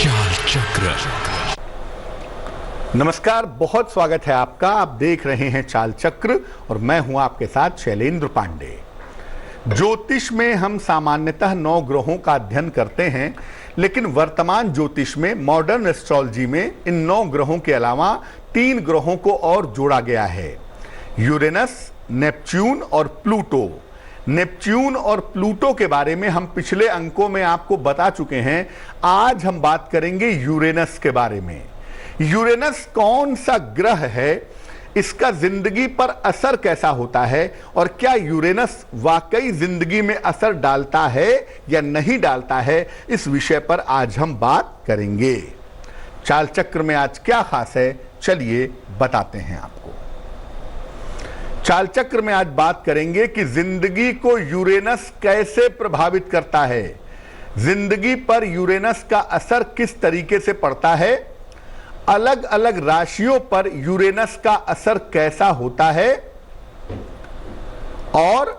चाल चक्र। नमस्कार, बहुत स्वागत है आपका। आप देख रहे हैं चाल चक्र और मैं हूं आपके साथ शैलेंद्र पांडे। ज्योतिष में हम सामान्यतः 9 ग्रहों का अध्ययन करते हैं, लेकिन वर्तमान ज्योतिष में, मॉडर्न एस्ट्रोलॉजी में इन 9 ग्रहों के अलावा 3 ग्रहों को और जोड़ा गया है, यूरेनस, नेपच्यून और प्लूटो। नेपच्यून और प्लूटो के बारे में हम पिछले अंकों में आपको बता चुके हैं। आज हम बात करेंगे यूरेनस के बारे में। यूरेनस कौन सा ग्रह है, इसका जिंदगी पर असर कैसा होता है और क्या यूरेनस वाकई जिंदगी में असर डालता है या नहीं डालता है, इस विषय पर आज हम बात करेंगे। चाल चक्र में आज क्या खास है, चलिए बताते हैं आपको। चाल चक्र में आज बात करेंगे कि जिंदगी को यूरेनस कैसे प्रभावित करता है, जिंदगी पर यूरेनस का असर किस तरीके से पड़ता है, अलग अलग राशियों पर यूरेनस का असर कैसा होता है और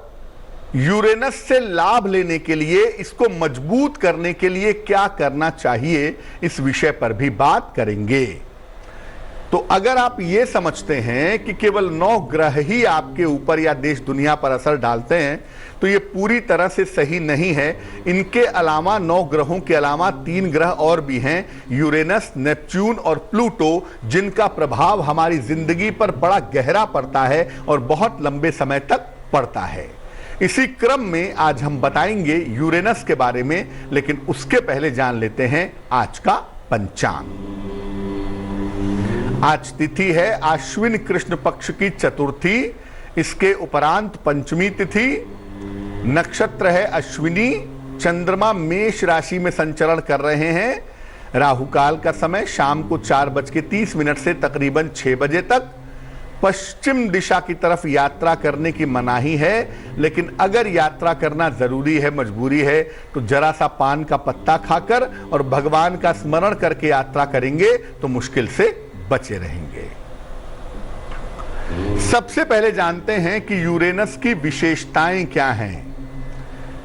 यूरेनस से लाभ लेने के लिए, इसको मजबूत करने के लिए क्या करना चाहिए, इस विषय पर भी बात करेंगे। तो अगर आप ये समझते हैं कि केवल 9 ग्रह ही आपके ऊपर या देश दुनिया पर असर डालते हैं, तो ये पूरी तरह से सही नहीं है। इनके अलावा 9 ग्रहों के अलावा 3 ग्रह और भी हैं, यूरेनस, नेपच्यून और प्लूटो, जिनका प्रभाव हमारी जिंदगी पर बड़ा गहरा पड़ता है और बहुत लंबे समय तक पड़ता है। इसी क्रम में आज हम बताएंगे यूरेनस के बारे में, लेकिन उसके पहले जान लेते हैं आज का पंचांग। आज तिथि है आश्विन कृष्ण पक्ष की चतुर्थी, इसके उपरांत पंचमी तिथि, नक्षत्र है अश्विनी, चंद्रमा मेष राशि में संचरण कर रहे हैं। राहु काल का समय शाम को 4:30 से तकरीबन 6 बजे तक। पश्चिम दिशा की तरफ यात्रा करने की मनाही है, लेकिन अगर यात्रा करना जरूरी है, मजबूरी है, तो जरा सा पान का पत्ता खाकर और भगवान का स्मरण करके यात्रा करेंगे तो मुश्किल से बचे रहेंगे। सबसे पहले जानते हैं कि यूरेनस की विशेषताएं क्या हैं।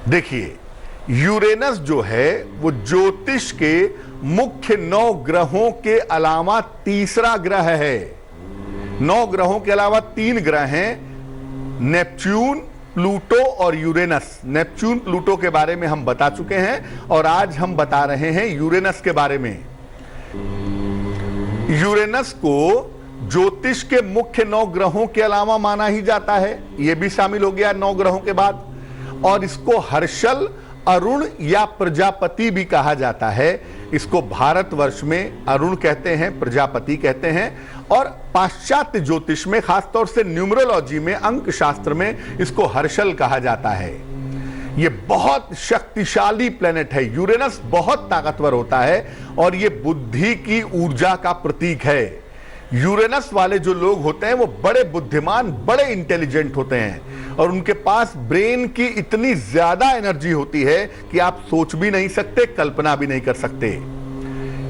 देखिए, यूरेनस जो है वो ज्योतिष के मुख्य 9 ग्रहों के अलावा तीसरा ग्रह है। 9 ग्रहों के अलावा 3 ग्रह हैं, नेपच्यून, प्लूटो और यूरेनस। नेपच्यून, प्लूटो के बारे में हम बता चुके हैं और आज हम बता रहे हैं यूरेनस के बारे में। यूरेनस को ज्योतिष के मुख्य 9 ग्रहों के अलावा माना ही जाता है, यह भी शामिल हो गया 9 ग्रहों के बाद। और इसको हर्षल, अरुण या प्रजापति भी कहा जाता है। इसको भारतवर्ष में अरुण कहते हैं, प्रजापति कहते हैं, और पाश्चात्य ज्योतिष में, खासतौर से न्यूमरोलॉजी में, अंक शास्त्र में इसको हर्षल कहा जाता है। ये बहुत शक्तिशाली प्लेनेट है। यूरेनस बहुत ताकतवर होता है और ये बुद्धि की ऊर्जा का प्रतीक है। यूरेनस वाले जो लोग होते हैं वो बड़े बुद्धिमान, बड़े इंटेलिजेंट होते हैं और उनके पास ब्रेन की इतनी ज्यादा एनर्जी होती है कि आप सोच भी नहीं सकते, कल्पना भी नहीं कर सकते।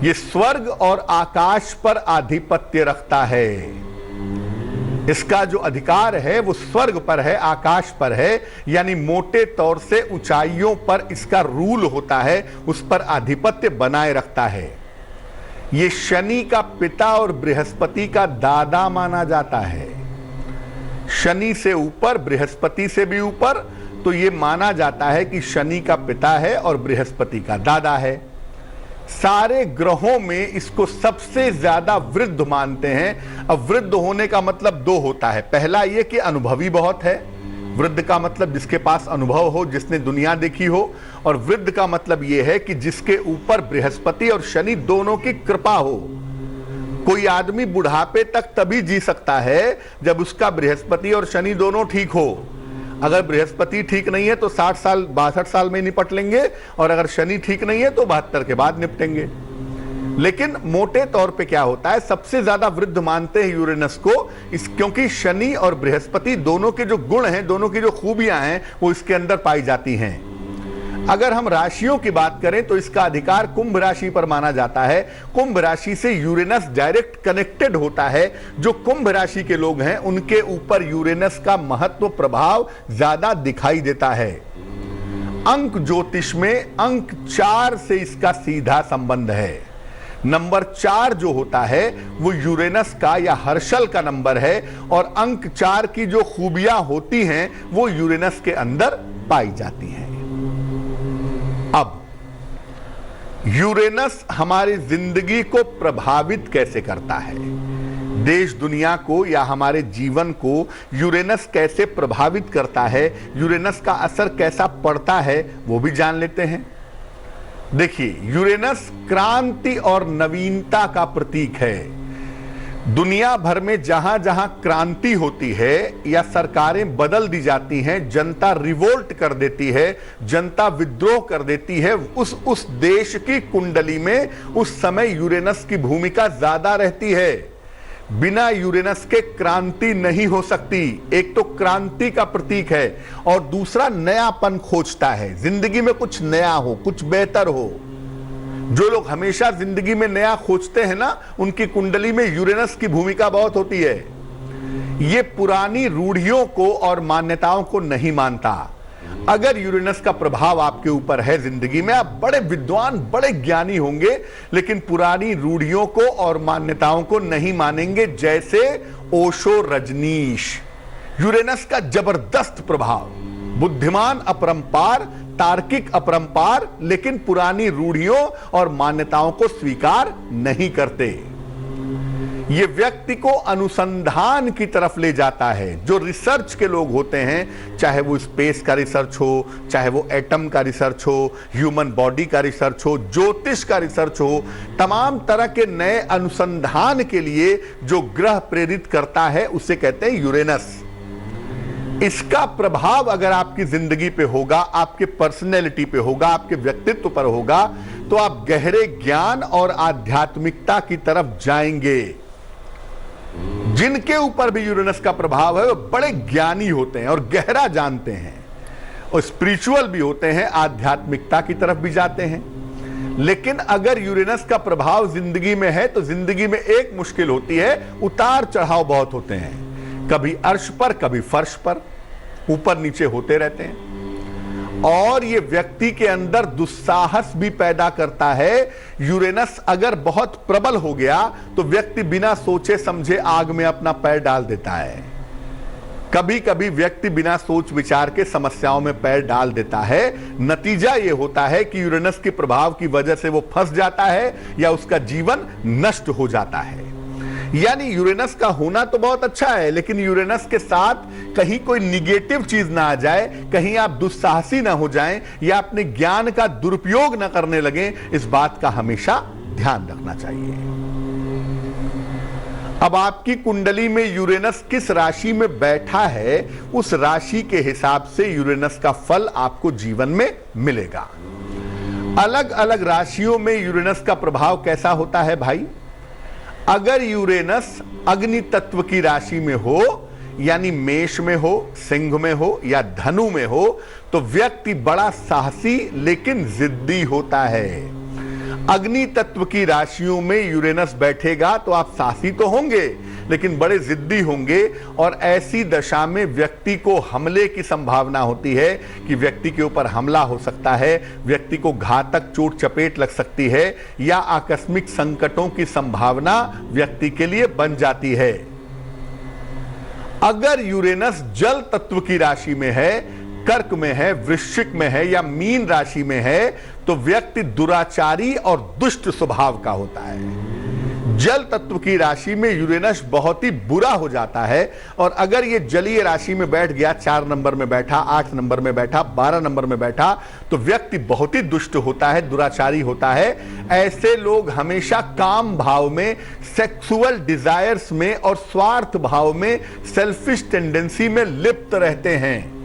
ये स्वर्ग और आकाश पर आधिपत्य रखता है। इसका जो अधिकार है वो स्वर्ग पर है, आकाश पर है, यानी मोटे तौर से ऊंचाइयों पर इसका रूल होता है, उस पर आधिपत्य बनाए रखता है। ये शनि का पिता और बृहस्पति का दादा माना जाता है। शनि से ऊपर, बृहस्पति से भी ऊपर, तो ये माना जाता है कि शनि का पिता है और बृहस्पति का दादा है। सारे ग्रहों में इसको सबसे ज्यादा वृद्ध मानते हैं। अब वृद्ध होने का मतलब 2 होता है। पहला ये कि अनुभवी बहुत है, वृद्ध का मतलब जिसके पास अनुभव हो, जिसने दुनिया देखी हो, और वृद्ध का मतलब ये है कि जिसके ऊपर बृहस्पति और शनि दोनों की कृपा हो। कोई आदमी बुढ़ापे तक तभी जी सकता है जब उसका बृहस्पति और शनि दोनों ठीक हो। अगर बृहस्पति ठीक नहीं है तो 60 साल 62 साल में निपट लेंगे, और अगर शनि ठीक नहीं है तो 72 के बाद निपटेंगे। लेकिन मोटे तौर पे क्या होता है, सबसे ज्यादा वृद्ध मानते हैं यूरेनस को, क्योंकि शनि और बृहस्पति दोनों के जो गुण हैं, दोनों की जो खूबियां हैं, वो इसके अंदर पाई जाती हैं। अगर हम राशियों की बात करें तो इसका अधिकार कुंभ राशि पर माना जाता है। कुंभ राशि से यूरेनस डायरेक्ट कनेक्टेड होता है। जो कुंभ राशि के लोग हैं उनके ऊपर यूरेनस का महत्व, प्रभाव ज्यादा दिखाई देता है। अंक ज्योतिष में अंक 4 से इसका सीधा संबंध है। नंबर 4 जो होता है वो यूरेनस का या हर्शल का नंबर है, और अंक 4 की जो खूबियां होती हैं वो यूरेनस के अंदर पाई जाती हैं। अब यूरेनस हमारी जिंदगी को प्रभावित कैसे करता है, देश दुनिया को या हमारे जीवन को यूरेनस कैसे प्रभावित करता है, यूरेनस का असर कैसा पड़ता है, वो भी जान लेते हैं। देखिए, यूरेनस क्रांति और नवीनता का प्रतीक है। दुनिया भर में जहां जहां क्रांति होती है या सरकारें बदल दी जाती हैं, जनता रिवोल्ट कर देती है, जनता विद्रोह कर देती है, उस देश की कुंडली में उस समय यूरेनस की भूमिका ज्यादा रहती है। बिना यूरेनस के क्रांति नहीं हो सकती। एक तो क्रांति का प्रतीक है और दूसरा नयापन खोजता है, जिंदगी में कुछ नया हो, कुछ बेहतर हो। जो लोग हमेशा जिंदगी में नया खोजते हैं ना, उनकी कुंडली में यूरेनस की भूमिका बहुत होती है। ये पुरानी रूढ़ियों को और मान्यताओं को नहीं मानता। अगर यूरेनस का प्रभाव आपके ऊपर है जिंदगी में, आप बड़े विद्वान, बड़े ज्ञानी होंगे, लेकिन पुरानी रूढ़ियों को और मान्यताओं को नहीं मानेंगे। जैसे ओशो रजनीश, यूरेनस का जबरदस्त प्रभाव, बुद्धिमान अपरंपार, तार्किक अपरंपार, लेकिन पुरानी रूढ़ियों और मान्यताओं को स्वीकार नहीं करते। ये व्यक्ति को अनुसंधान की तरफ ले जाता है। जो रिसर्च के लोग होते हैं, चाहे वो स्पेस का रिसर्च हो, चाहे वो एटम का रिसर्च हो, ह्यूमन बॉडी का रिसर्च हो, ज्योतिष का रिसर्च हो, तमाम तरह के नए अनुसंधान के लिए जो ग्रह प्रेरित करता है उसे कहते हैं यूरेनस। इसका प्रभाव अगर आपकी जिंदगी पे होगा, आपके पर्सनैलिटी पे होगा, आपके व्यक्तित्व पर होगा, तो आप गहरे ज्ञान और आध्यात्मिकता की तरफ जाएंगे। जिनके ऊपर भी यूरेनस का प्रभाव है वो बड़े ज्ञानी होते हैं और गहरा जानते हैं, और स्पिरिचुअल भी होते हैं, आध्यात्मिकता की तरफ भी जाते हैं। लेकिन अगर यूरेनस का प्रभाव जिंदगी में है तो जिंदगी में एक मुश्किल होती है, उतार चढ़ाव बहुत होते हैं। कभी अर्श पर, कभी फर्श पर, ऊपर नीचे होते रहते हैं। और ये व्यक्ति के अंदर दुस्साहस भी पैदा करता है। यूरेनस अगर बहुत प्रबल हो गया तो व्यक्ति बिना सोचे समझे आग में अपना पैर डाल देता है। कभी कभी व्यक्ति बिना सोच विचार के समस्याओं में पैर डाल देता है। नतीजा ये होता है कि यूरेनस के प्रभाव की वजह से वो फंस जाता है या उसका जीवन नष्ट हो जाता है। यानी यूरेनस का होना तो बहुत अच्छा है, लेकिन यूरेनस के साथ कहीं कोई निगेटिव चीज ना आ जाए, कहीं आप दुस्साहसी ना हो जाएं या अपने ज्ञान का दुरुपयोग ना करने लगे, इस बात का हमेशा ध्यान रखना चाहिए। अब आपकी कुंडली में यूरेनस किस राशि में बैठा है, उस राशि के हिसाब से यूरेनस का फल आपको जीवन में मिलेगा। अलग अलग राशियों में यूरेनस का प्रभाव कैसा होता है भाई? अगर यूरेनस अग्नि तत्व की राशि में हो, यानी मेष में हो, सिंह में हो या धनु में हो, तो व्यक्ति बड़ा साहसी लेकिन जिद्दी होता है। अग्नि तत्व की राशियों में यूरेनस बैठेगा तो आप साहसी तो होंगे लेकिन बड़े जिद्दी होंगे, और ऐसी दशा में व्यक्ति को हमले की संभावना होती है कि व्यक्ति के ऊपर हमला हो सकता है, व्यक्ति को घातक चोट चपेट लग सकती है या आकस्मिक संकटों की संभावना व्यक्ति के लिए बन जाती है। अगर यूरेनस जल तत्व की राशि में है, कर्क में है, वृश्चिक में है या मीन राशि में है, तो व्यक्ति दुराचारी और दुष्ट स्वभाव का होता है। जल तत्व की राशि में यूरेनस बहुत ही बुरा हो जाता है, और अगर ये जलीय राशि में बैठ गया, 4 नंबर में बैठा, 8 नंबर में बैठा, 12 नंबर में बैठा, तो व्यक्ति बहुत ही दुष्ट होता है, दुराचारी होता है। ऐसे लोग हमेशा काम भाव में, सेक्सुअल डिजायर्स में और स्वार्थ भाव में, सेल्फिश टेंडेंसी में लिप्त रहते हैं।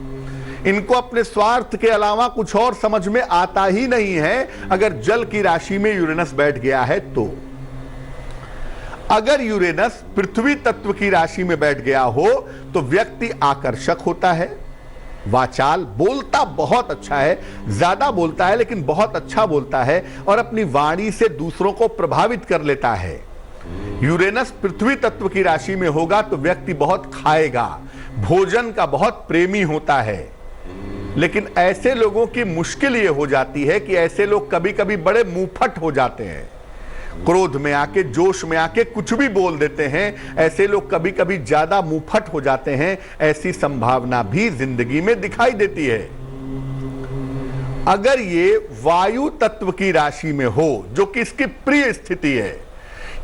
इनको अपने स्वार्थ के अलावा कुछ और समझ में आता ही नहीं है। अगर जल की राशि में यूरेनस बैठ गया है तो अगर यूरेनस पृथ्वी तत्व की राशि में बैठ गया हो तो व्यक्ति आकर्षक होता है, वाचाल, बोलता बहुत अच्छा है, ज्यादा बोलता है लेकिन बहुत अच्छा बोलता है, और अपनी वाणी से दूसरों को प्रभावित कर लेता है। यूरेनस पृथ्वी तत्व की राशि में होगा तो व्यक्ति बहुत खाएगा, भोजन का बहुत प्रेमी होता है। लेकिन ऐसे लोगों की मुश्किल ये हो जाती है कि ऐसे लोग कभी कभी बड़े मुंहफट हो जाते हैं। क्रोध में आके, जोश में आके कुछ भी बोल देते हैं। ऐसे लोग कभी कभी ज्यादा मुंहफट हो जाते हैं, ऐसी संभावना भी जिंदगी में दिखाई देती है। अगर ये वायु तत्व की राशि में हो, जो कि इसकी प्रिय स्थिति है,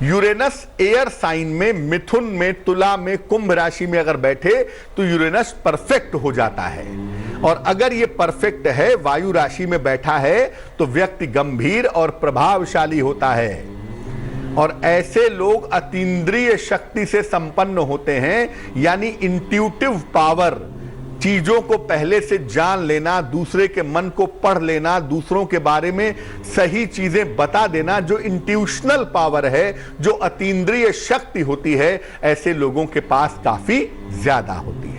यूरेनस एयर साइन में, मिथुन में, तुला में, कुंभ राशि में अगर बैठे तो यूरेनस परफेक्ट हो जाता है। और अगर ये परफेक्ट है, वायु राशि में बैठा है, तो व्यक्ति गंभीर और प्रभावशाली होता है। और ऐसे लोग अतीन्द्रिय शक्ति से संपन्न होते हैं, यानी इंट्यूटिव पावर, चीजों को पहले से जान लेना, दूसरे के मन को पढ़ लेना, दूसरों के बारे में सही चीजें बता देना, जो इंट्यूशनल पावर है, जो अतीन्द्रिय शक्ति होती है, ऐसे लोगों के पास काफी ज्यादा होती है।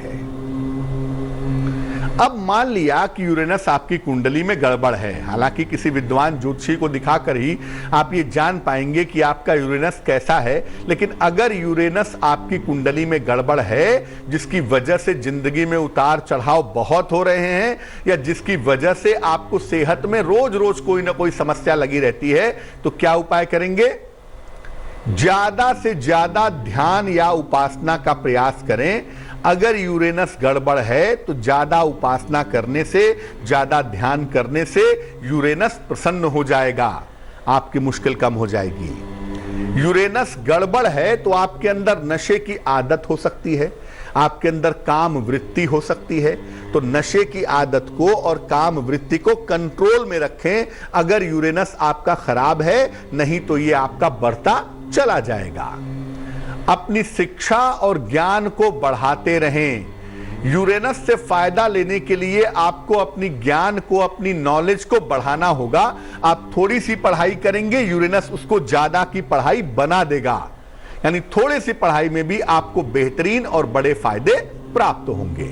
अब मान लिया कि यूरेनस आपकी कुंडली में गड़बड़ है। हालांकि किसी विद्वान ज्योतिषी को दिखाकर ही आप ये जान पाएंगे कि आपका यूरेनस कैसा है, लेकिन अगर यूरेनस आपकी कुंडली में गड़बड़ है, जिसकी वजह से जिंदगी में उतार चढ़ाव बहुत हो रहे हैं, या जिसकी वजह से आपको सेहत में रोज रोज कोई ना कोई समस्या लगी रहती है, तो क्या उपाय करेंगे? ज्यादा से ज्यादा ध्यान या उपासना का प्रयास करें। अगर यूरेनस गड़बड़ है तो ज्यादा उपासना करने से, ज्यादा ध्यान करने से यूरेनस प्रसन्न हो जाएगा, आपकी मुश्किल कम हो जाएगी। यूरेनस गड़बड़ है तो आपके अंदर नशे की आदत हो सकती है, आपके अंदर काम वृत्ति हो सकती है। तो नशे की आदत को और काम वृत्ति को कंट्रोल में रखें अगर यूरेनस आपका खराब है, नहीं तो ये आपका बढ़ता चला जाएगा। अपनी शिक्षा और ज्ञान को बढ़ाते रहें। यूरेनस से फायदा लेने के लिए आपको अपनी ज्ञान को, अपनी नॉलेज को बढ़ाना होगा। आप थोड़ी सी पढ़ाई करेंगे, यूरेनस उसको ज्यादा की पढ़ाई बना देगा, यानी थोड़ी सी पढ़ाई में भी आपको बेहतरीन और बड़े फायदे प्राप्त होंगे।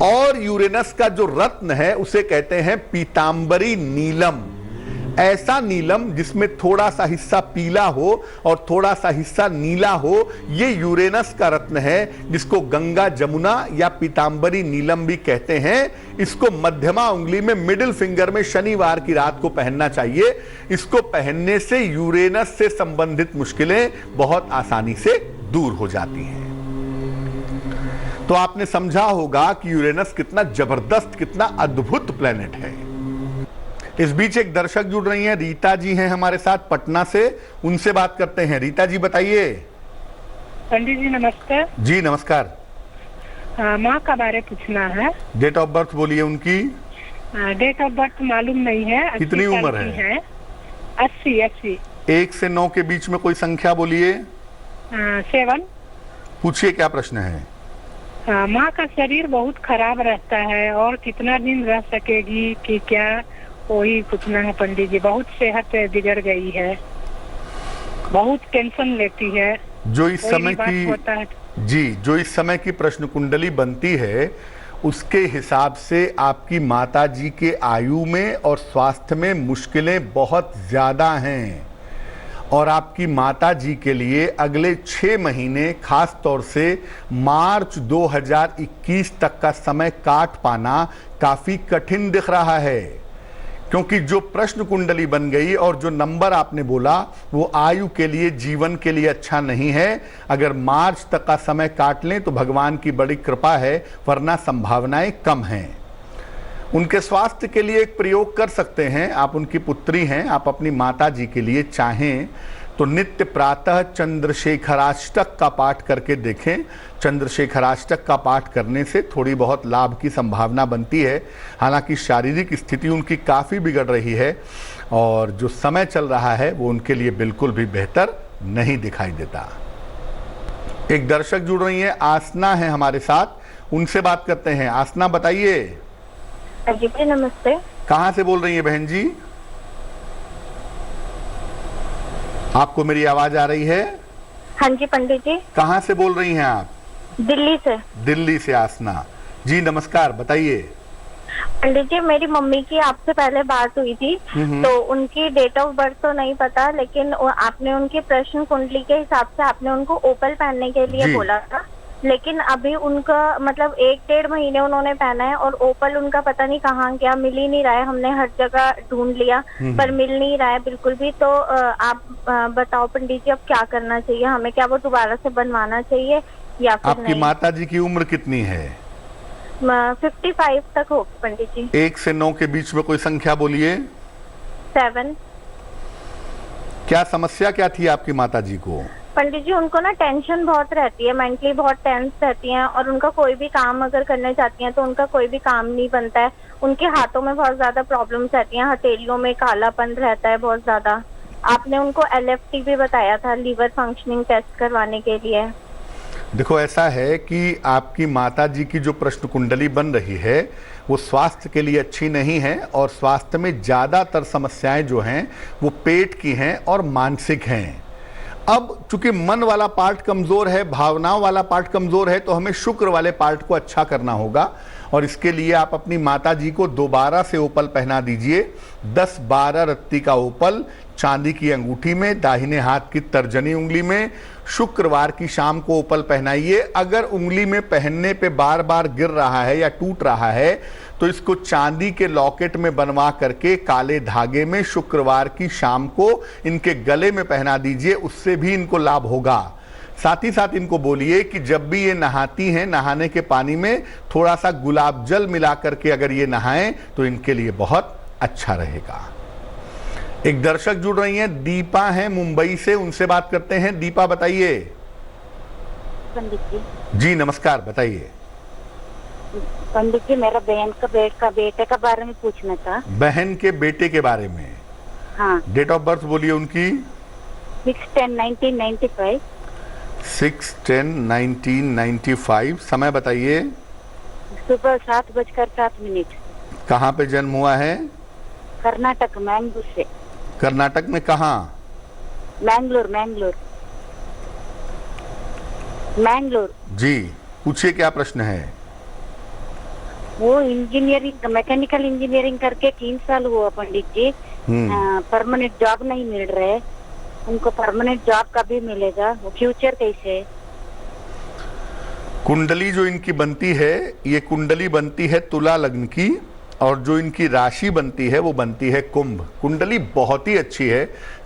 और यूरेनस का जो रत्न है उसे कहते हैं पीतांबरी नीलम। ऐसा नीलम जिसमें थोड़ा सा हिस्सा पीला हो और थोड़ा सा हिस्सा नीला हो, ये यूरेनस का रत्न है, जिसको गंगा जमुना या पीतांबरी नीलम भी कहते हैं। इसको मध्यमा उंगली में, मिडिल फिंगर में शनिवार की रात को पहनना चाहिए। इसको पहनने से यूरेनस से संबंधित मुश्किलें बहुत आसानी से दूर हो जाती हैं। तो आपने समझा होगा कि यूरेनस कितना जबरदस्त, कितना अद्भुत प्लेनेट है। इस बीच एक दर्शक जुड़ रही हैं, रीता जी हैं हमारे साथ पटना से, उनसे बात करते हैं। रीता जी बताइए। पंडित जी नमस्ते। जी नमस्कार। माँ का बारे पूछना है। डेट ऑफ बर्थ बोलिए उनकी। डेट ऑफ बर्थ मालूम नहीं है। कितनी उम्र है? 80। 1 से 9 के बीच में कोई संख्या बोलिए। 7। पूछिए क्या प्रश्न है। माँ का शरीर बहुत खराब रहता है और कितना दिन रह सकेगी कि क्या, वही पूछना है पंडित जी। बहुत सेहत बिगड़ गई है, बहुत टेंशन लेती है। जो इस समय की होता है जी, जो इस समय की प्रश्न कुंडली बनती है, उसके हिसाब से आपकी माता जी के आयु में और स्वास्थ्य में मुश्किलें बहुत ज्यादा हैं। और आपकी माता जी के लिए अगले 6 महीने, खास तौर से मार्च 2021 तक का समय काट पाना काफी कठिन दिख रहा है, क्योंकि जो प्रश्न कुंडली बन गई और जो नंबर आपने बोला वो आयु के लिए, जीवन के लिए अच्छा नहीं है। अगर मार्च तक का समय काट लें तो भगवान की बड़ी कृपा है, वरना संभावनाएं कम हैं। उनके स्वास्थ्य के लिए एक प्रयोग कर सकते हैं। आप उनकी पुत्री हैं, आप अपनी माता जी के लिए चाहें तो नित्य प्रातः चंद्रशेखराष्टक का पाठ करके देखें। चंद्रशेखराष्टक का पाठ करने से थोड़ी बहुत लाभ की संभावना बनती है। हालांकि शारीरिक स्थिति उनकी काफ़ी बिगड़ रही है और जो समय चल रहा है वो उनके लिए बिल्कुल भी बेहतर नहीं दिखाई देता। एक दर्शक जुड़ रही हैं, आसना है हमारे साथ, उनसे बात करते हैं। आसना बताइए। जी नमस्ते। कहाँ से बोल रही हैं बहन जी? आपको मेरी आवाज आ रही है? हाँ जी पंडित जी। कहाँ से बोल रही हैं आप? दिल्ली से। दिल्ली से आसना जी, नमस्कार, बताइए। पंडित जी, मेरी मम्मी की आपसे पहले बात हुई थी, तो उनकी डेट ऑफ बर्थ तो नहीं पता, लेकिन आपने उनकी प्रश्न कुंडली के हिसाब से आपने उनको ओपल पहनने के लिए बोला था। लेकिन अभी उनका मतलब 1-1.5 महीने उन्होंने पहना है और ओपल उनका पता नहीं कहाँ गया, मिल ही नहीं रहा है। हमने हर जगह ढूंढ लिया पर मिल नहीं रहा है बिल्कुल भी। तो आप बताओ पंडित जी अब क्या करना चाहिए हमें? क्या वो दोबारा से बनवाना चाहिए या फिर आपकी नहीं? माता जी की उम्र कितनी है? 55 तक होगी पंडित जी। 1 से 9 के बीच में कोई संख्या बोलिए। 7। क्या समस्या क्या थी आपकी माता जी को? पंडित जी उनको ना टेंशन बहुत रहती है, मेंटली बहुत टेंस रहती हैं और उनका कोई भी काम अगर करने चाहती हैं तो उनका कोई भी काम नहीं बनता है। उनके हाथों में बहुत ज्यादा प्रॉब्लम्स रहती हैं, हथेलियों में कालापन रहता है बहुत ज्यादा। आपने उनको LFT भी बताया था, लीवर फंक्शनिंग टेस्ट करवाने के लिए। देखो ऐसा है कि आपकी माता जी की जो प्रश्न कुंडली बन रही है वो स्वास्थ्य के लिए अच्छी नहीं है और स्वास्थ्य में ज़्यादातर समस्याएं जो हैं वो पेट की हैं और मानसिक हैं। अब चूंकि मन वाला पार्ट कमज़ोर है, भावनाओं वाला पार्ट कमज़ोर है, तो हमें शुक्र वाले पार्ट को अच्छा करना होगा और इसके लिए आप अपनी माता जी को दोबारा से ओपल पहना दीजिए। 10-12 रत्ती का ओपल चांदी की अंगूठी में, दाहिने हाथ की तर्जनी उंगली में, शुक्रवार की शाम को ओपल पहनाइए। अगर उंगली में पहनने पे बार बार गिर रहा है या टूट रहा है तो इसको चांदी के लॉकेट में बनवा करके काले धागे में शुक्रवार की शाम को इनके गले में पहना दीजिए, उससे भी इनको लाभ होगा। साथ ही साथ इनको बोलिए कि जब भी ये नहाती हैं, नहाने के पानी में थोड़ा सा गुलाब जल मिला करके अगर ये नहाएं तो इनके लिए बहुत अच्छा रहेगा। एक दर्शक जुड़ रही हैं, दीपा हैं मुंबई से, उनसे बात करते हैं। दीपा बताइए। पंडित जी। जी नमस्कार, बताइए। पंडित जी मेरा बहन का बेटे का बारे में पूछना था। बहन के बेटे के बारे में? हाँ। डेट ऑफ बर्थ बोलिए उनकी। 6/10/1995। 6/10/1995। समय बताइए। सुबह 7:07। कहाँ पे जन्म हुआ है? कर्नाटक, मैंगलोर से। कर्नाटक में कहाँ? मैंगलोर। जी पूछिए, क्या प्रश्न है? वो इंजीनियरिंग, मैकेनिकल इंजीनियरिंग करके 3 साल हुआ पंडित जी। परमानेंट जॉब नहीं मिल रहे उनको। परमानेंट जॉब कभी मिलेगा? वो फ्यूचर कैसे है? कुंडली जो इनकी बनती है, ये कुंडली बनती है तुला लग्न की और जो इनकी राशि बनती है वो बनती है कुंभ। कुंडली बहुत ही अच्छी है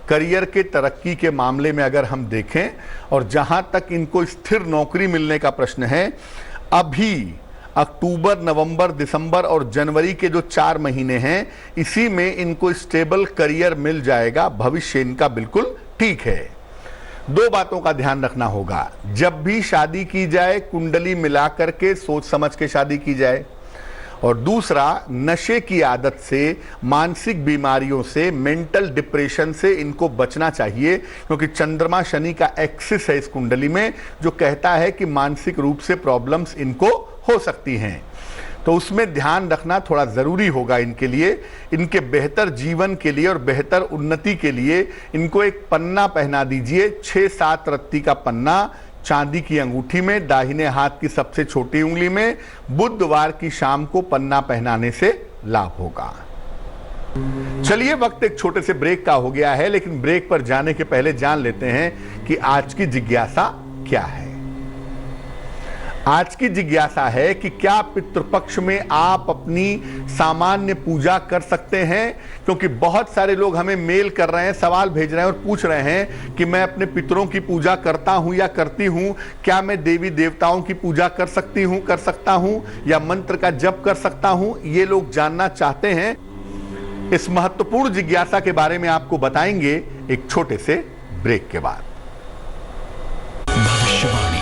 करियर के तरक्की के मामले में अगर हम देखें। और जहां तक इनको स्थिर नौकरी मिलने का प्रश्न है, अभी अक्टूबर, नवंबर, दिसंबर और जनवरी के जो 4 महीने हैं इसी में इनको स्टेबल करियर मिल जाएगा। भविष्य इनका बिल्कुल ठीक है। 2 बातों का ध्यान रखना होगा, जब भी शादी की जाए कुंडली मिला करके सोच समझ के शादी की जाए। और दूसरा, नशे की आदत से, मानसिक बीमारियों से, मेंटल डिप्रेशन से इनको बचना चाहिए, क्योंकि चंद्रमा शनि का एक्सिस है इस कुंडली में जो कहता है कि मानसिक रूप से प्रॉब्लम्स इनको हो सकती हैं। तो उसमें ध्यान रखना थोड़ा ज़रूरी होगा इनके लिए। इनके बेहतर जीवन के लिए और बेहतर उन्नति के लिए इनको एक पन्ना पहना दीजिए, 6-7 रत्ती का पन्ना चांदी की अंगूठी में, दाहिने हाथ की सबसे छोटी उंगली में। बुधवार की शाम को पन्ना पहनाने से लाभ होगा। चलिए, वक्त एक छोटे से ब्रेक का हो गया है, लेकिन ब्रेक पर जाने के पहले जान लेते हैं कि आज की जिज्ञासा क्या है। आज की जिज्ञासा है कि क्या पितृपक्ष में आप अपनी सामान्य पूजा कर सकते हैं? क्योंकि बहुत सारे लोग हमें मेल कर रहे हैं, सवाल भेज रहे हैं और पूछ रहे हैं कि मैं अपने पितरों की पूजा करता हूं या करती हूं, क्या मैं देवी देवताओं की पूजा कर सकता हूं या मंत्र का जप कर सकता हूं? ये लोग जानना चाहते हैं। इस महत्वपूर्ण जिज्ञासा के बारे में आपको बताएंगे एक छोटे से ब्रेक के बाद। भविष्यवाणी,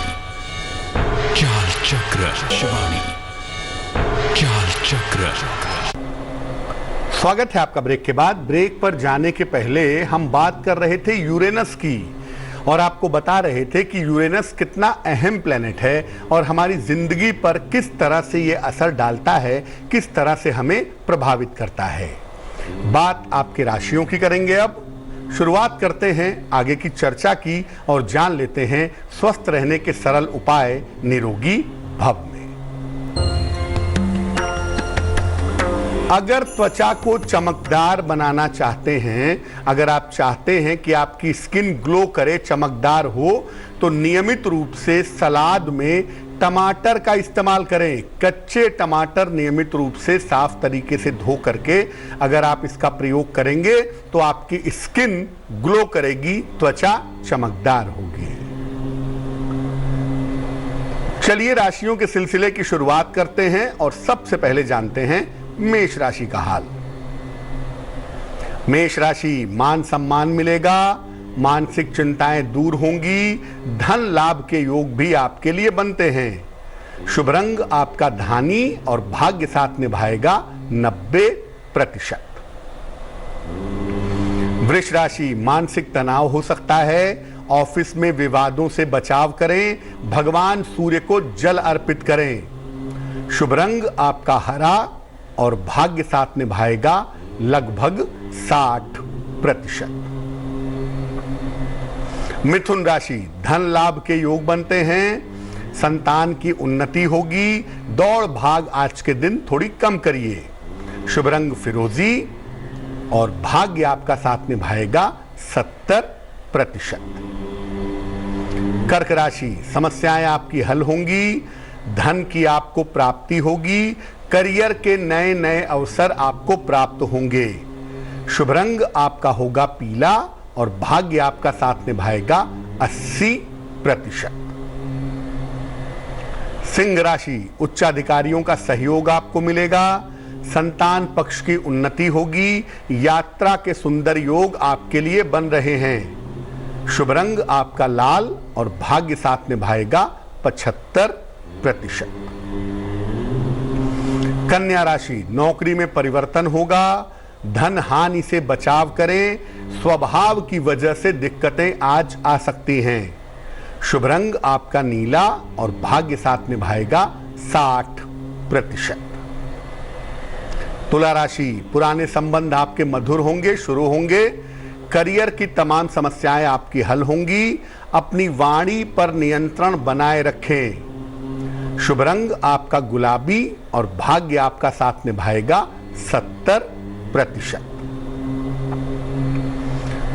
चाल चक्र, शिवानी, चाल चक्र। स्वागत है आपका ब्रेक के बाद। ब्रेक पर जाने के पहले हम बात कर रहे थे यूरेनस की और आपको बता रहे थे कि यूरेनस कितना अहम प्लेनेट है और हमारी जिंदगी पर किस तरह से ये असर डालता है, किस तरह से हमें प्रभावित करता है। बात आपके राशियों की करेंगे। अब शुरुआत करते हैं आगे की चर्चा की और जान लेते हैं स्वस्थ रहने के सरल उपाय निरोगी भव में। अगर त्वचा को चमकदार बनाना चाहते हैं, अगर आप चाहते हैं कि आपकी स्किन ग्लो करे, चमकदार हो, तो नियमित रूप से सलाद में टमाटर का इस्तेमाल करें। कच्चे टमाटर नियमित रूप से साफ तरीके से धो करके अगर आप इसका प्रयोग करेंगे तो आपकी स्किन ग्लो करेगी, त्वचा चमकदार होगी। चलिए राशियों के सिलसिले की शुरुआत करते हैं और सबसे पहले जानते हैं मेष राशि का हाल। मेष राशि, मान सम्मान मिलेगा, मानसिक चिंताएं दूर होंगी, धन लाभ के योग भी आपके लिए बनते हैं। शुभ रंग आपका धानी और भाग्य साथ निभाएगा 90%। वृष राशि, मानसिक तनाव हो सकता है, ऑफिस में विवादों से बचाव करें, भगवान सूर्य को जल अर्पित करें। शुभ रंग आपका हरा और भाग्य साथ निभाएगा लगभग 60%। मिथुन राशि, धन लाभ के योग बनते हैं, संतान की उन्नति होगी, दौड़ भाग आज के दिन थोड़ी कम करिए। शुभ रंग फिरोजी और भाग्य आपका साथ निभाएगा 70%। कर्क राशि, समस्याएं आपकी हल होंगी, धन की आपको प्राप्ति होगी, करियर के नए नए अवसर आपको प्राप्त होंगे। शुभ रंग आपका होगा पीला और भाग्य आपका साथ निभाएगा 80%। सिंह राशि, उच्चाधिकारियों का सहयोग आपको मिलेगा, संतान पक्ष की उन्नति होगी, यात्रा के सुंदर योग आपके लिए बन रहे हैं। शुभ रंग आपका लाल और भाग्य साथ निभाएगा 75%। कन्या राशि, नौकरी में परिवर्तन होगा, धन हानि से बचाव करें, स्वभाव की वजह से दिक्कतें आज आ सकती हैं। शुभ रंग आपका नीला और भाग्य साथ निभाएगा 60%। तुला राशि, पुराने संबंध आपके मधुर होंगे, शुरू होंगे, करियर की तमाम समस्याएं आपकी हल होंगी, अपनी वाणी पर नियंत्रण बनाए रखें। शुभ रंग आपका गुलाबी और भाग्य आपका साथ निभाएगा 70%।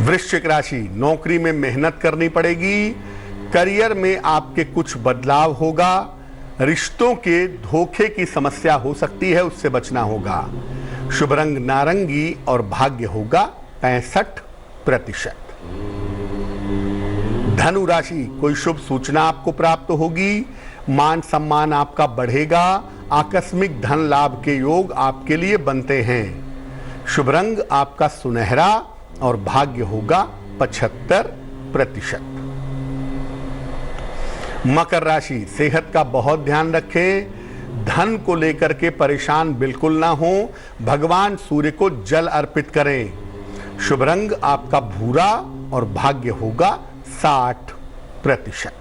वृश्चिक राशि, नौकरी में मेहनत करनी पड़ेगी, करियर में आपके कुछ बदलाव होगा, रिश्तों के धोखे की समस्या हो सकती है, उससे बचना होगा। शुभ रंग नारंगी और भाग्य होगा 65%। धनु राशि, कोई शुभ सूचना आपको प्राप्त होगी, मान सम्मान आपका बढ़ेगा, आकस्मिक धन लाभ के योग आपके लिए बनते हैं। शुभ रंग आपका सुनहरा और भाग्य होगा 75%। मकर राशि, सेहत का बहुत ध्यान रखें, धन को लेकर के परेशान बिल्कुल ना हो, भगवान सूर्य को जल अर्पित करें। शुभ रंग आपका भूरा और भाग्य होगा 60%।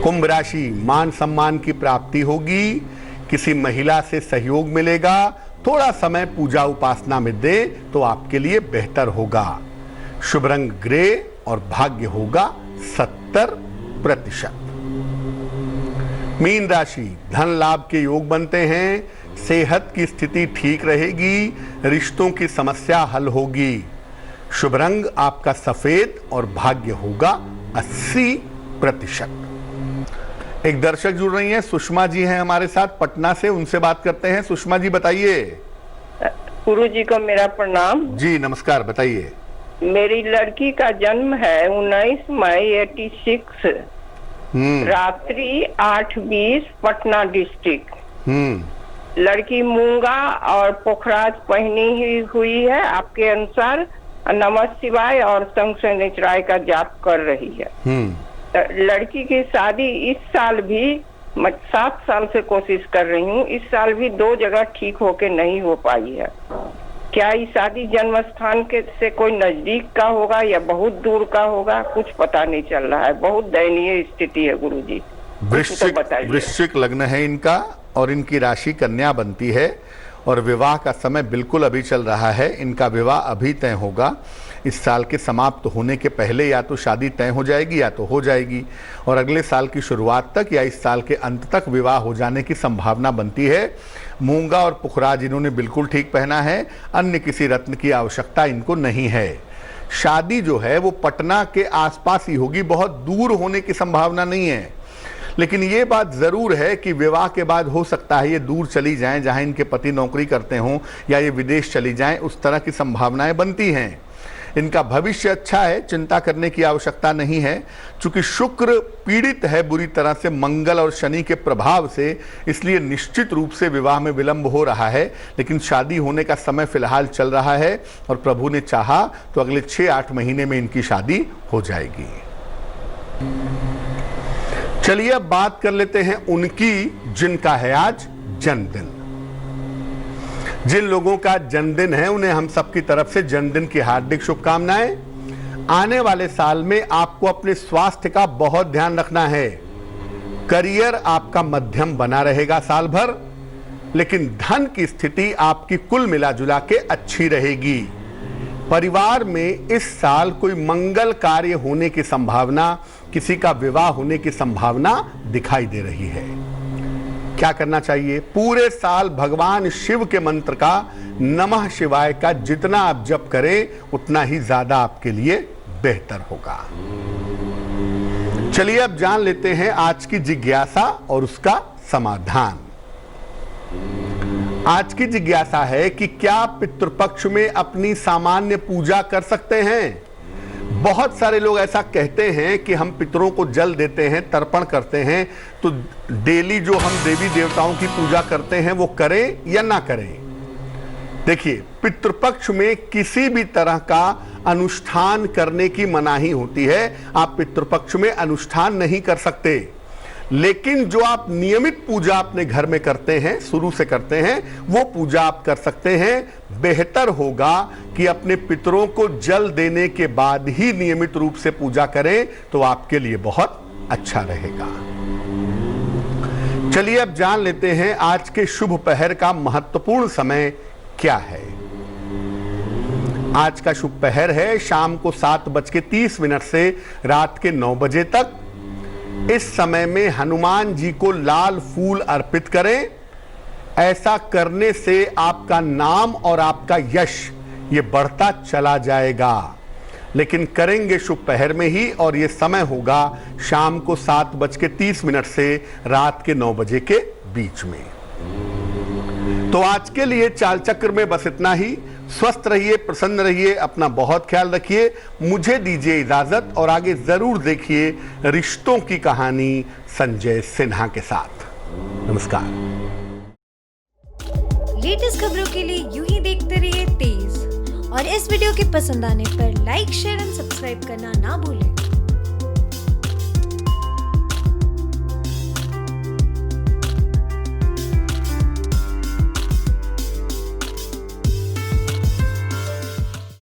कुंभ राशि, मान सम्मान की प्राप्ति होगी, किसी महिला से सहयोग मिलेगा, थोड़ा समय पूजा उपासना में दे तो आपके लिए बेहतर होगा। शुभ रंग ग्रे और भाग्य होगा 70%। मीन राशि, धन लाभ के योग बनते हैं, सेहत की स्थिति ठीक रहेगी, रिश्तों की समस्या हल होगी। शुभ रंग आपका सफेद और भाग्य होगा 80%। एक दर्शक जुड़ रही हैं, सुषमा जी हैं हमारे साथ पटना से, उनसे बात करते हैं। सुषमा जी बताइए। गुरु जी को मेरा प्रणाम। जी नमस्कार, बताइए। मेरी लड़की का जन्म है 19 मई 86, रात्रि 8:20, पटना डिस्ट्रिक्ट। लड़की मूंगा और पोखराज पहनी हुई है, आपके अनुसार नमः शिवाय और संग से निचराय का जाप कर रही है। लड़की की शादी इस साल भी 7 साल से कोशिश कर रही हूँ, इस साल भी 2 जगह ठीक होके नहीं हो पाई है। क्या ये शादी जन्म स्थान के से कोई नजदीक का होगा या बहुत दूर का होगा, कुछ पता नहीं चल रहा है। बहुत दयनीय स्थिति है गुरुजी। वृश्चिक लग्न है इनका और इनकी राशि कन्या बनती है और विवाह का समय बिल्कुल अभी चल रहा है। इनका विवाह अभी तय होगा, इस साल के समाप्त होने के पहले या तो शादी तय हो जाएगी या तो हो जाएगी और अगले साल की शुरुआत तक या इस साल के अंत तक विवाह हो जाने की संभावना बनती है। मूंगा और पुखराज इन्होंने बिल्कुल ठीक पहना है, अन्य किसी रत्न की आवश्यकता इनको नहीं है। शादी जो है वो पटना के आसपास ही होगी, बहुत दूर होने की संभावना नहीं है। लेकिन ये बात जरूर है कि विवाह के बाद हो सकता है ये दूर चली जाएं, जहां इनके पति नौकरी करते हों, या ये विदेश चली जाएं, उस तरह की संभावनाएं बनती हैं। इनका भविष्य अच्छा है, चिंता करने की आवश्यकता नहीं है। चूंकि शुक्र पीड़ित है बुरी तरह से मंगल और शनि के प्रभाव से, इसलिए निश्चित रूप से विवाह में विलंब हो रहा है, लेकिन शादी होने का समय फिलहाल चल रहा है और प्रभु ने चाहा तो अगले 6-8 महीने में इनकी शादी हो जाएगी। चलिए अब बात कर लेते हैं उनकी जिनका है आज जन्मदिन। जिन लोगों का जन्मदिन है उन्हें हम सबकी तरफ से जन्मदिन की हार्दिक शुभकामनाएं। आने वाले साल में आपको अपने स्वास्थ्य का बहुत ध्यान रखना है। करियर आपका मध्यम बना रहेगा साल भर, लेकिन धन की स्थिति आपकी कुल मिलाजुला के अच्छी रहेगी। परिवार में इस साल कोई मंगल कार्य होने की संभावना, किसी का विवाह होने की संभावना दिखाई दे रही है। क्या करना चाहिए? पूरे साल भगवान शिव के मंत्र का नमः शिवाय का जितना आप जप करें उतना ही ज्यादा आपके लिए बेहतर होगा। चलिए अब जान लेते हैं आज की जिज्ञासा और उसका समाधान। आज की जिज्ञासा है कि क्या पितृपक्ष में अपनी सामान्य पूजा कर सकते हैं? बहुत सारे लोग ऐसा कहते हैं कि हम पितरों को जल देते हैं, तर्पण करते हैं, तो डेली जो हम देवी देवताओं की पूजा करते हैं वो करें या ना करें। देखिए, पितृपक्ष में किसी भी तरह का अनुष्ठान करने की मनाही होती है। आप पितृपक्ष में अनुष्ठान नहीं कर सकते, लेकिन जो आप नियमित पूजा अपने घर में करते हैं, शुरू से करते हैं, वो पूजा आप कर सकते हैं। बेहतर होगा कि अपने पितरों को जल देने के बाद ही नियमित रूप से पूजा करें, तो आपके लिए बहुत अच्छा रहेगा। चलिए अब जान लेते हैं आज के शुभ पहर का महत्वपूर्ण समय क्या है। आज का शुभ पहर है शाम को 7:30 से रात के 9 बजे तक। इस समय में हनुमान जी को लाल फूल अर्पित करें। ऐसा करने से आपका नाम और आपका यश ये बढ़ता चला जाएगा, लेकिन करेंगे शुभ पहर में ही, और ये समय होगा शाम को 7:30 से रात के 9 बजे के बीच में। तो आज के लिए चाल चक्र में बस इतना ही। स्वस्थ रहिए, प्रसन्न रहिए, अपना बहुत ख्याल रखिए। मुझे दीजिए इजाजत और आगे जरूर देखिए रिश्तों की कहानी संजय सिन्हा के साथ। नमस्कार। लेटेस्ट खबरों के लिए यूं ही देखते रहिए तेज, और इस वीडियो के पसंद आने पर लाइक, शेयर एंड सब्सक्राइब करना ना भूलें।